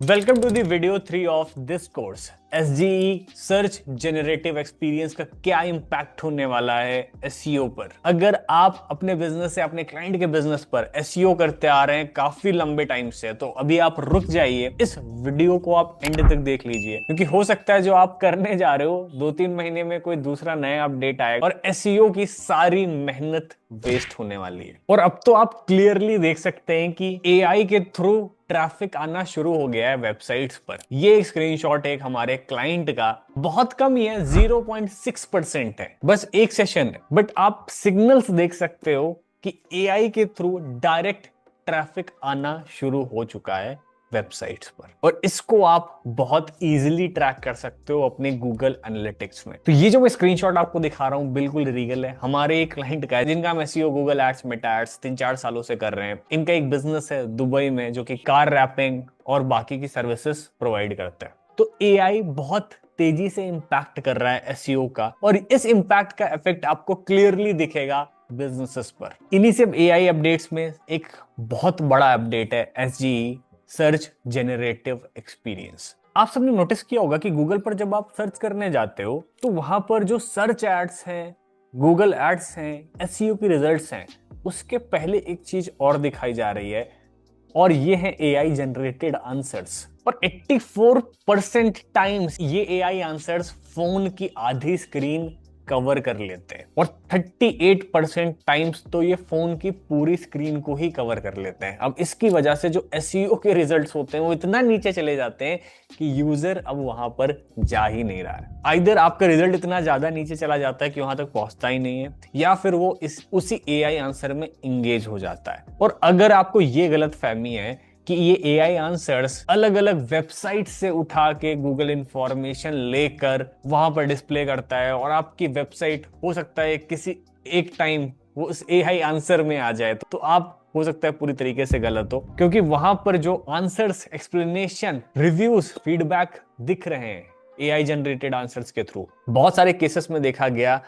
Welcome to the video 3 of this course. SGE search generative experience का क्या impact होने वाला है SEO पर। अगर आप अपने बिजनेस से अपने क्लाइंट के बिजनेस पर SEO करते आ रहे हैं काफी लंबे टाइम से, तो अभी आप रुक जाइए, इस वीडियो को आप एंड तक देख लीजिए, क्योंकि हो सकता है जो आप करने जा रहे हो 2-3 महीने में कोई दूसरा नया अपडेट आएगा और SEO की सारी मेहनत वेस्ट होने वाली है। और अब तो आप क्लियरली देख सकते हैं कि AI के थ्रू ट्रैफिक आना शुरू हो गया है वेबसाइट्स पर। ये एक स्क्रीनशॉट एक हमारे क्लाइंट का, बहुत कम ही है, 0.6% है, बस एक सेशन है, बट आप सिग्नल्स देख सकते हो कि AI के थ्रू डायरेक्ट ट्रैफिक आना शुरू हो चुका है वेबसाइट्स पर, और इसको आप बहुत इजीली ट्रैक कर सकते हो अपने गूगल एनालिटिक्स में। तो ये जो मैं स्क्रीनशॉट आपको दिखा रहा हूं बिल्कुल रीगल है, हमारे एक क्लाइंट का है जिनका हम SEO Google ads, Meta ads 3-4 सालों से कर रहे हैं। इनका एक बिजनेस है दुबई में जो कि कार रैपिंग और बाकी की सर्विसेज प्रोवाइड करता है। तो AI बहुत तेजी से इंपैक्ट कर रहा है SEO का, और इस इंपैक्ट का इफेक्ट आपको क्लियरली दिखेगा बिजनेसेस पर। इन्हीं से AI अपडेट्स में एक बहुत बड़ा अपडेट है SGE सर्च जेनरेटिव एक्सपीरियंस। आप सबने नोटिस किया होगा कि गूगल पर जब आप सर्च करने जाते हो तो वहां पर जो सर्च एड्स हैं, गूगल एड्स हैं, SEO की रिजल्ट्स हैं, उसके पहले एक चीज और दिखाई जा रही है, और ये है AI जनरेटेड आंसर्स। और 84% टाइम्स ये AI आंसर्स फोन की आधी स्क्रीन कवर कर लेते हैं, और 38% टाइम्स तो ये फोन की पूरी स्क्रीन को ही कवर कर लेते हैं। अब इसकी वजह से जो SEO के रिजल्ट्स होते हैं वो इतना नीचे चले जाते हैं कि यूजर अब वहां पर जा ही नहीं रहा है। आइदर आपका रिजल्ट इतना ज्यादा नीचे चला जाता है कि वहां तक पहुंचता ही नहीं है, या फिर वो उसी AI आंसर में इंगेज हो जाता है। और अगर आपको ये गलत फहमी है कि ये AI आंसर्स अलग अलग वेबसाइट से उठा के गूगल इंफॉर्मेशन लेकर वहां पर डिस्प्ले करता है, और आपकी वेबसाइट हो सकता है किसी एक टाइम वो उस AI आंसर में आ जाए, तो आप हो सकता है पूरी तरीके से गलत हो, क्योंकि वहां पर जो आंसर्स, एक्सप्लेनेशन, रिव्यूज, फीडबैक दिख रहे हैं AI जनरेटेड आंसर्स के थ्रू, बहुत सारे केसेस में देखा गया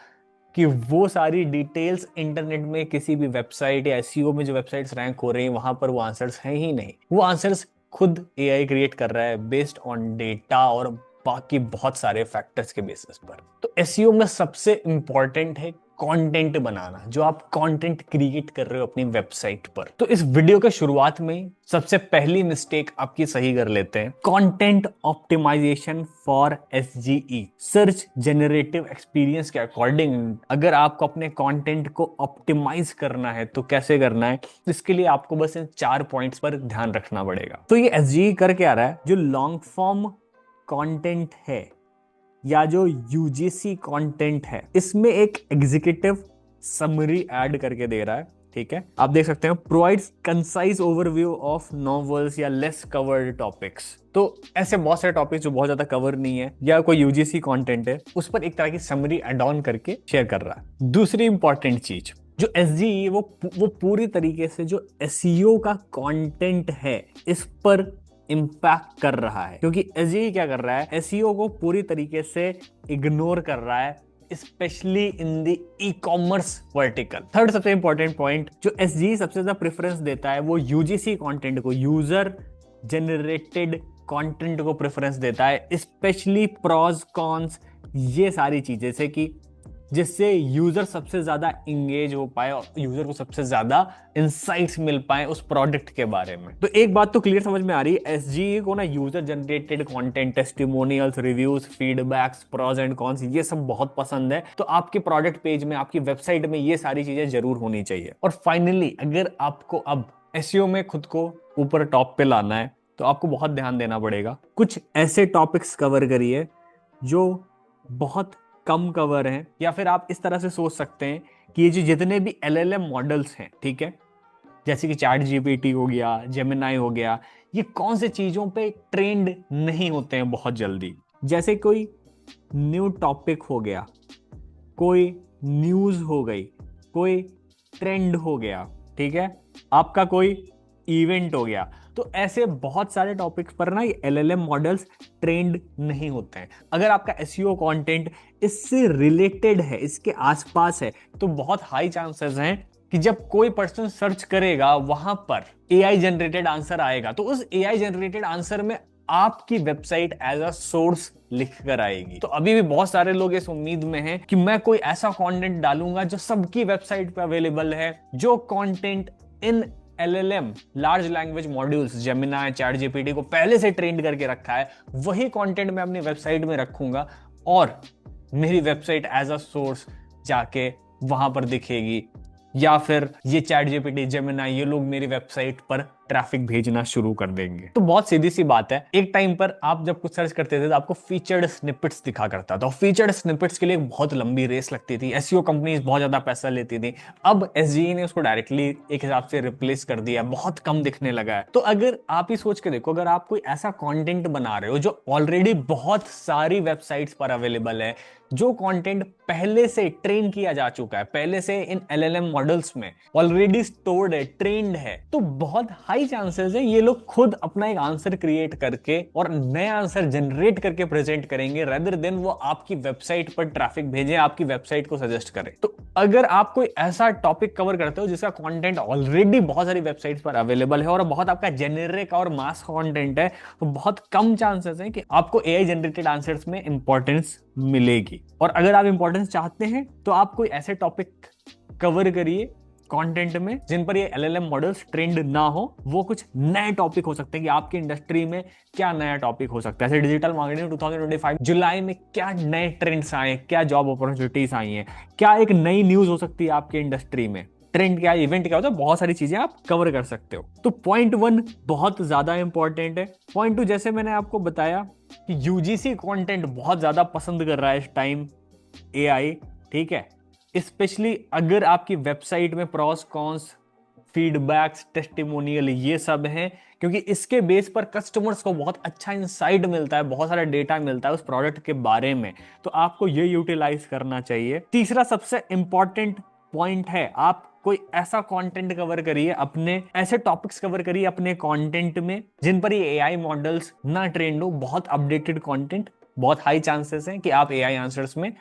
कि वो सारी डिटेल्स इंटरनेट में किसी भी वेबसाइट या SEO में जो वेबसाइट्स रैंक हो रही हैं वहां पर वो आंसर्स हैं ही नहीं। वो आंसर्स खुद AI क्रिएट कर रहा है बेस्ड ऑन डेटा और बाकी बहुत सारे फैक्टर्स के बेसिस पर। तो SEO में सबसे इंपॉर्टेंट है कंटेंट बनाना, जो आप कंटेंट क्रिएट कर रहे हो अपनी वेबसाइट पर। तो इस वीडियो के शुरुआत में सबसे पहली मिस्टेक आपकी सही कर लेते हैं, content optimisation for SGE search generative experience के अकॉर्डिंग। अगर आपको अपने कंटेंट को ऑप्टिमाइज करना है तो कैसे करना है, इसके लिए आपको बस इन 4 पॉइंट्स पर ध्यान रखना पड़ेगा। तो ये SGE कर क्या रहा है, जो लॉन्ग फॉर्म कंटेंट है या जो UGC कंटेंट है, इसमें एक एग्जीक्यूटिव समरी ऐड करके दे रहा है। ठीक है, आप देख सकते हैं, provides concise overview of novels या लेस कवर्ड टॉपिक्स। तो ऐसे बहुत सारे टॉपिक्स जो बहुत ज्यादा कवर नहीं है या कोई UGC कंटेंट है, उस पर एक तरह की समरी ऐड ऑन करके शेयर कर रहा है। दूसरी इंपॉर्टेंट चीज, जो SGE वो पूरी तरीके से जो SEO का कंटेंट है इस पर इंपैक्ट कर रहा है, क्योंकि SGE क्या कर रहा है, SEO को पूरी तरीके से इग्नोर कर रहा है, specially in the e-commerce vertical. Third सबसे इंपॉर्टेंट पॉइंट, जो SGE सबसे ज्यादा प्रेफरेंस देता है वो UGC कंटेंट को, यूजर जनरेटेड कंटेंट को प्रेफरेंस देता है, स्पेशली प्रॉज कॉन्स, ये सारी चीजें, जैसे कि जिससे यूजर सबसे ज्यादा इंगेज हो पाए और यूजर को सबसे ज्यादा इंसाइट्स मिल पाए उस प्रोडक्ट के बारे में। तो एक बात तो क्लियर समझ में आ रही है, SGE को ना user generated content, testimonials, reviews, feedbacks, pros and cons, ये सब बहुत पसंद है। तो आपके प्रोडक्ट पेज में, आपकी वेबसाइट में ये सारी चीजें जरूर होनी चाहिए। और फाइनली, अगर आपको अब SEO में खुद को ऊपर टॉप पे लाना है तो आपको बहुत ध्यान देना पड़ेगा। कुछ ऐसे टॉपिक्स कवर करिए जो बहुत कम कवर हैं, या फिर आप इस तरह से सोच सकते हैं कि ये जो जितने भी LLM मॉडल्स हैं, ठीक है, जैसे कि ChatGPT हो गया, जेमिनाई हो गया, ये कौन से चीजों पे ट्रेंड नहीं होते हैं बहुत जल्दी। जैसे कोई न्यू टॉपिक हो गया, कोई न्यूज हो गई, कोई ट्रेंड हो गया, ठीक है, आपका कोई इवेंट हो गया, तो ऐसे बहुत सारे टॉपिक्स पर ना ये LLM मॉडल्स ट्रेंड नहीं होते हैं। अगर आपका SEO कंटेंट इससे रिलेटेड है, इसके आसपास है, तो बहुत हाई चांसेस हैं कि जब कोई पर्सन सर्च करेगा वहां पर AI जनरेटेड आंसर आएगा, तो उस AI जनरेटेड आंसर में आपकी वेबसाइट एज अ सोर्स लिख कर आएगी। तो अभी भी बहुत सारे लोग इस उम्मीद में हैं कि मैं कोई ऐसा कंटेंट डालूंगा जो सबकी वेबसाइट पे अवेलेबल है, जो content in LLM large language modules Gemini chat GPT को पहले से ट्रेंड करके रखा है, वही कंटेंट मैं अपनी वेबसाइट में रखूंगा और मेरी वेबसाइट एज अ सोर्स जाके वहां पर दिखेगी। या फिर ये चैट जीपीटी जेमिनी ये लोग मेरी वेबसाइट पर ट्रैफिक भेजना शुरू कर देंगे। तो बहुत सीधी सी बात है, एक टाइम पर आप जब कुछ सर्च करते थे तो आपको फीचर्ड स्निपेट्स दिखा करता था, फीचर्ड स्निपेट्स के लिए बहुत लंबी रेस लगती थी, एसईओ कंपनीज बहुत ज्यादा पैसा लेती थी। अब एसजीई ने उसको डायरेक्टली एक हिसाब से रिप्लेस कर दिया, बहुत कम दिखने लगा है। तो अगर आप ही सोच के देखो, अगर आप कोई ऐसा कंटेंट बना रहे हो जो ऑलरेडी बहुत सारी वेबसाइट्स पर अवेलेबल है, जो कंटेंट पहले से ट्रेन किया जा चुका है, पहले से इन LLM मॉडल्स में ऑलरेडी स्टोर्ड है, ट्रेंड है, तो बहुत हाई चांसेस है ये लोग खुद अपना एक आंसर क्रिएट करके और नया आंसर जनरेट करके प्रेजेंट करेंगे, रेदर देन वो आपकी वेबसाइट पर ट्रैफिक भेजे, आपकी वेबसाइट को सजेस्ट करें। तो अगर आप कोई ऐसा टॉपिक कवर करते हो जिसका कंटेंट ऑलरेडी बहुत सारी वेबसाइट्स पर अवेलेबल है और बहुत आपका जेनेरिक और मास कंटेंट है, तो बहुत कम चांसेस है कि आपको AI जनरेटेड आंसर्स में इंपॉर्टेंस मिलेगी। और अगर आप इंपॉर्टेंस चाहते हैं तो आप कोई ऐसे टॉपिक कवर करिए कंटेंट में जिन पर ये LLM मॉडल्स ट्रेंड ना हो। वो कुछ नए टॉपिक हो सकते हैं कि आपकी इंडस्ट्री में क्या नया टॉपिक हो सकता है। जैसे डिजिटल मार्केटिंग 2025 जुलाई में क्या नए ट्रेंड्स आए, क्या जॉब अपॉर्चुनिटीज आई हैं, क्या एक नई न्यूज हो सकती है आपकी इंडस्ट्री में, ट्रेंड क्या, इवेंट क्या होता है, बहुत सारी चीजें आप कवर कर सकते हो। तो पॉइंट 1 बहुत ज्यादा इंपॉर्टेंट है। पॉइंट 2 जैसे मैंने आपको बताया कि UGC कंटेंट बहुत ज्यादा पसंद कर रहा है इस टाइम AI, ठीक है। स्पेशली अगर आपकी वेबसाइट में प्रॉस कॉन्स फीडबैक्स टेस्टिमोनियल ये सब हैं, क्योंकि इसके बेस पर कस्टमर्स को बहुत अच्छा इंसाइट मिलता है, बहुत सारा डेटा मिलता है उस प्रोडक्ट के बारे में, तो आपको ये यूटिलाइज करना चाहिए। तीसरा सबसे इंपॉर्टेंट पॉइंट है, आप कोई ऐसा कंटेंट कवर करिए, अपने ऐसे टॉपिक्स कवर करिए अपने कंटेंट में जिन पर ये AI मॉडल्स ना ट्रेंड हो, बहुत अपडेटेड कंटेंट, बहुत हाई चांसेस हैं कि आप AI आंसर्स में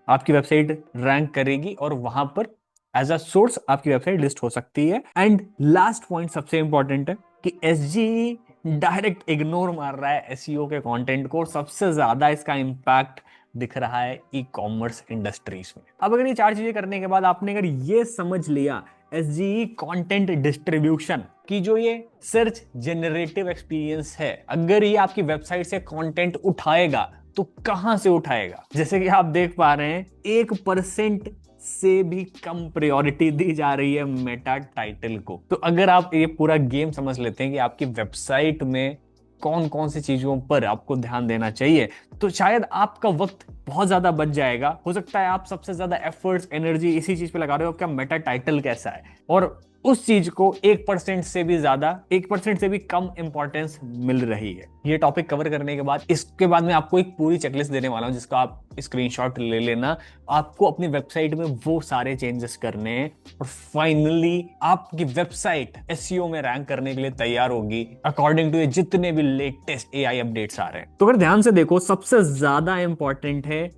आपकी वेबसाइट रैंक करेगी और वहां पर एज अ सोर्स आपकी वेबसाइट लिस्ट हो सकती है। एंड लास्ट पॉइंट सबसे इंपॉर्टेंट है कि SGE डायरेक्ट इग्नोर मार रहा है SEO के कंटेंट को, सबसे ज्यादा इसका इंपैक्ट दिख रहा है ई-कॉमर्स इंडस्ट्रीज में। अब अगर ये 4 चीजें करने के बाद आपने अगर ये समझ लिया SGE कंटेंट डिस्ट्रीब्यूशन की जो ये सर्च जनरेटिव एक्सपीरियंस है, अगर ये आपकी वेबसाइट से कंटेंट उठाएगा तो कहां से उठाएगा। जैसे कि आप देख पा रहे हैं 1% से भी कम प्रायोरिटी दी जा रही है मेटा टाइटल को। तो अगर आप ये पूरा गेम समझ लेते हैं कि आपकी वेबसाइट में कौन कौन सी चीजों पर आपको ध्यान देना चाहिए, तो शायद आपका वक्त बहुत ज्यादा बच जाएगा। हो सकता है आप सबसे ज्यादा एफर्ट्स एनर्जी इसी चीज पे लगा रहे हो आपका मेटा टाइटल कैसा है, और उस चीज को 1% से भी ज्यादा, 1% से भी कम इंपॉर्टेंस मिल रही है। ये टॉपिक कवर करने के बाद इसके बाद मैं आपको एक पूरी चेकलिस्ट देने वाला हूं जिसका आप स्क्रीनशॉट ले लेना। आपको अपनी वेबसाइट में वो सारे चेंजेस करने हैं और फाइनली आपकी वेबसाइट SEO में रैंक करने के लिए तैयार होगी अकॉर्डिंग टू जितने भी लेटेस्ट AI अपडेट्स आ रहे हैं। तो अगर ध्यान से देखो, सबसे ज्यादा इंपॉर्टेंट है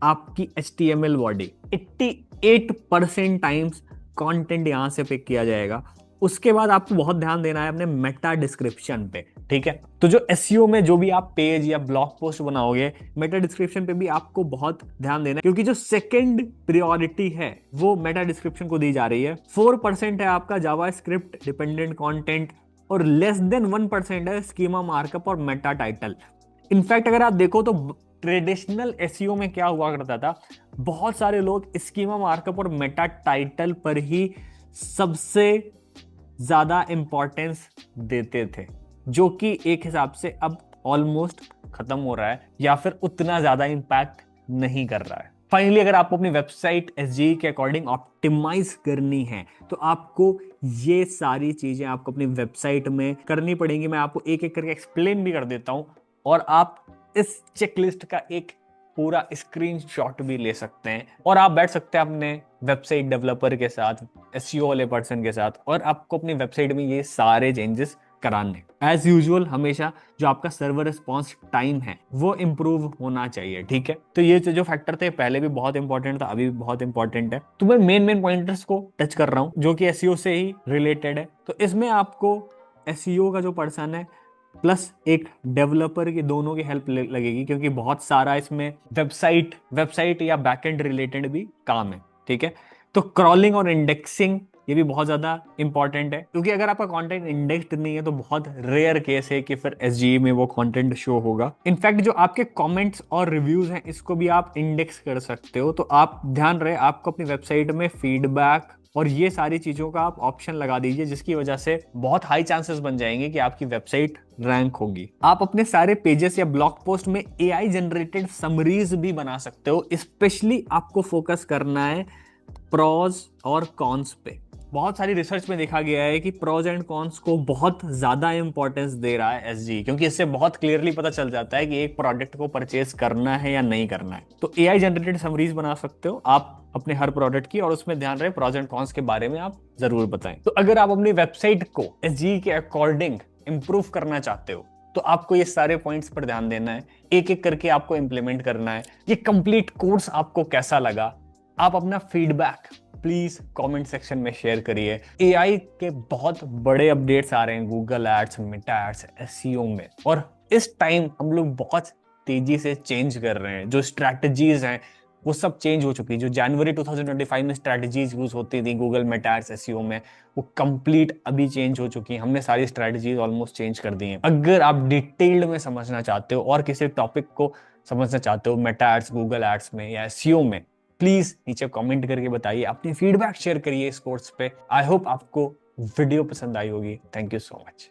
आपकी HTML बॉडी। 88% टाइम्स कंटेंट यहां से पिक किया जाएगा। उसके बाद आपको बहुत ध्यान देना है अपने मेटा डिस्क्रिप्शन पे, ठीक है। तो जो SEO में जो भी आप पेज या ब्लॉग पोस्ट बनाओगे, मेटा डिस्क्रिप्शन पे भी आपको बहुत ध्यान देना है, क्योंकि जो सेकंड प्रायोरिटी है वो मेटा डिस्क्रिप्शन को दी जा रही है। 4% है आपका जावास्क्रिप्ट डिपेंडेंट कंटेंट और लेस देन 1% है स्कीमा मार्कअप और मेटा टाइटल। इनफैक्ट अगर आप देखो तो ट्रेडिशनल SEO में क्या हुआ करता था, बहुत सारे लोग स्कीमा मार्कअप और मेटा टाइटल पर ही सबसे ज्यादा इंपॉर्टेंस देते थे, जो कि एक हिसाब से अब ऑलमोस्ट खत्म हो रहा है या फिर उतना ज्यादा इंपैक्ट नहीं कर रहा है। फाइनली अगर आपको अपनी वेबसाइट SGE के अकॉर्डिंग ऑप्टिमाइज करनी है तो आपको ये सारी चीजें आपको अपनी वेबसाइट में करनी पड़ेंगी। मैं आपको एक एक करके एक्सप्लेन भी कर देता हूं और आप इस चेकलिस्ट का एक पूरा स्क्रीनशॉट भी ले सकते हैं और आप बैठ सकते हैं अपने वेबसाइट डेवलपर के साथ, SEO वाले पर्सन के साथ, और आपको अपनी वेबसाइट में ये सारे चेंजेस कराने। एज यूजुअल हमेशा जो आपका सर्वर रिस्पॉन्स टाइम है वो इंप्रूव होना चाहिए, ठीक है। तो ये जो फैक्टर थे पहले भी बहुत इंपॉर्टेंट था, अभी भी बहुत इंपॉर्टेंट है। तो मैं मेन पॉइंटर्स को टच कर रहा हूं जो कि SEO से ही रिलेटेड है। तो इसमें आपको SEO का जो पर्सन है प्लस एक डेवलपर की, दोनों की हेल्प लगेगी, क्योंकि बहुत सारा इसमें वेबसाइट या बैकएंड रिलेटेड भी काम है। ठीक है, तो क्रॉलिंग और इंडेक्सिंग ये भी बहुत ज्यादा इंपॉर्टेंट है, क्योंकि अगर आपका कंटेंट इंडेक्स्ड नहीं है तो बहुत रेयर केस है कि फिर एसजीई में वो कंटेंट शो होगा। इनफैक्ट जो आपके कमेंट्स और रिव्यूज हैं इसको भी आप इंडेक्स कर सकते हो। तो आप ध्यान रहे, आपको अपनी वेबसाइट में फीडबैक और ये सारी चीजों का आप ऑप्शन लगा दीजिए, जिसकी वजह से बहुत हाई चांसेस बन जाएंगे कि आपकी वेबसाइट रैंक होगी। आप अपने सारे पेजेस या ब्लॉग पोस्ट में एआई जनरेटेड समरीज भी बना सकते हो। स्पेशली आपको फोकस करना है प्रोज और कॉन्स पे। बहुत सारी रिसर्च में देखा गया है कि प्रोज एंड कॉन्स को बहुत ज्यादा इंपॉर्टेंस दे रहा है एसजी, क्योंकि इससे बहुत क्लियरली पता चल जाता है कि एक प्रोडक्ट को परचेज करना है या नहीं करना है। तो एआई जनरेटेड समरीज बना सकते हो आप अपने हर प्रोडक्ट की, और उसमें ध्यान रहे प्रोज एंड कॉन्स के बारे में आप जरूर बताएं। तो अगर आप अपनी वेबसाइट को एसजी के अकॉर्डिंग इंप्रूव करना चाहते हो तो आपको ये सारे पॉइंट्स पर ध्यान देना है, एक एक करके आपको इंप्लीमेंट करना है। ये कंप्लीट कोर्स आपको कैसा लगा, आप अपना फीडबैक प्लीज कमेंट सेक्शन में शेयर करिए। एआई के बहुत बड़े अपडेट्स आ रहे हैं Google ads, Meta ads, SEO में, और इस टाइम हम लोग बहुत तेजी से चेंज कर रहे हैं। जो स्ट्रैटेजीज हैं वो सब चेंज हो चुकी है। जो जनवरी 2025 में स्ट्रैटेजीज यूज होती थी गूगल मेटा एड्स, एसईओ में, वो कंप्लीट अभी चेंज हो चुकी है। हमने सारी स्ट्रैटेजीज ऑलमोस्ट चेंज कर दी हैं। अगर आप डिटेल्ड में समझना चाहते हो और किसी टॉपिक को समझना चाहते हो मेटा एड्स, गूगल एड्स में या एसईओ में, प्लीज नीचे कमेंट करके बताइए, अपनी फीडबैक शेयर करिए इस कोर्स पे। आई होप आपको वीडियो पसंद आई होगी। Thank you so much.